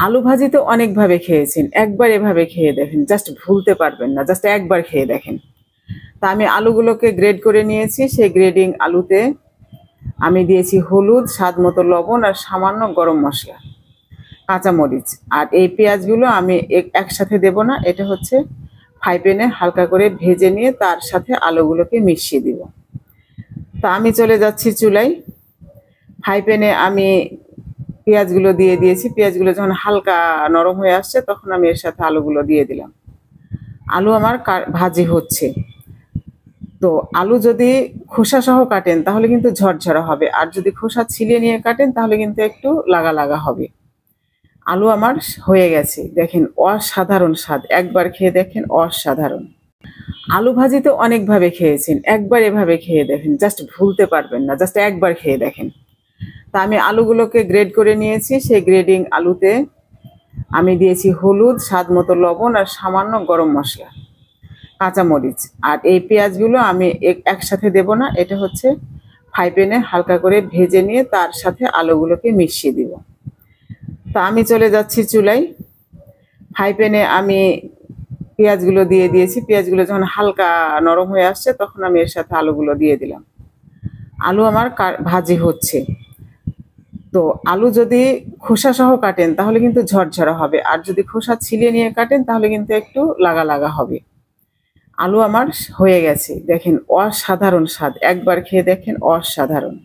আলু ভাজি তো অনেকভাবে খেয়েছেন, একবার এভাবে খেয়ে দেখেন, জাস্ট ভুলতে পারবেন না, জাস্ট একবার খেয়ে দেখেন। তা আমি আলুগুলোকে গ্রেড করে নিয়েছি। সেই গ্রেডিং আলুতে আমি দিয়েছি হলুদ, স্বাদ মতো লবণ আর সামান্য গরম মশলা, কাঁচামরিচ। আর এই পেঁয়াজগুলো আমি একসাথে দেব না, এটা হচ্ছে ফ্রাই প্যানে হালকা করে ভেজে নিয়ে তার সাথে আলুগুলোকে মিশিয়ে দিব। তা আমি চলে যাচ্ছি চুলায়। ফ্রাই প্যানে আমি পেঁয়াজগুলো দিয়ে দিয়েছি। পেঁয়াজগুলো যখন হালকা নরম হয়ে আসছে তখন আমি এর সাথে আলুগুলো দিয়ে দিলাম। আলু আমার ভাজি হচ্ছে। তো আলু যদি খোসা সহ কাটেন তাহলে কিন্তু ঝরঝরা হবে, আর যদি খোসা ছিলিয়ে নিয়ে কাটেন তাহলে কিন্তু একটু লাগা লাগা হবে। আলু আমার হয়ে গেছে, দেখেন অসাধারণ স্বাদ, একবার খেয়ে দেখেন, অসাধারণ। আলু ভাজি তো অনেকভাবে খেয়েছেন, একবার এভাবে খেয়ে দেখেন, জাস্ট ভুলতে পারবেন না, জাস্ট একবার খেয়ে দেখেন। তা আমি আলুগুলোকে গ্রেড করে নিয়েছি। সেই গ্রেডিং আলুতে আমি দিয়েছি হলুদ, স্বাদ মতো লবণ আর সামান্য গরম মশলা, কাঁচামরিচ। আর এই পেঁয়াজগুলো আমি একসাথে দেব না, এটা হচ্ছে ফ্রাই প্যানে হালকা করে ভেজে নিয়ে তার সাথে আলুগুলোকে মিশিয়ে দিব। তা আমি চলে যাচ্ছি চুলায়। ফ্রাই প্যানে আমি পেঁয়াজগুলো দিয়ে দিয়েছি। পেঁয়াজগুলো যখন হালকা নরম হয়ে আসছে তখন আমি এর সাথে আলুগুলো দিয়ে দিলাম। আলু আমার ভাজি হচ্ছে। তো আলু যদি খোসা সহ কাটেন তাহলে কিন্তু ঝরঝরা হবে, আর যদি খোসা ছিলিয়ে নিয়ে কাটেন তাহলে কিন্তু একটু লাগা লাগা হবে। আলু আমার হয়ে গেছে, দেখেন অসাধারণ স্বাদ, একবার খেয়ে দেখেন, অসাধারণ।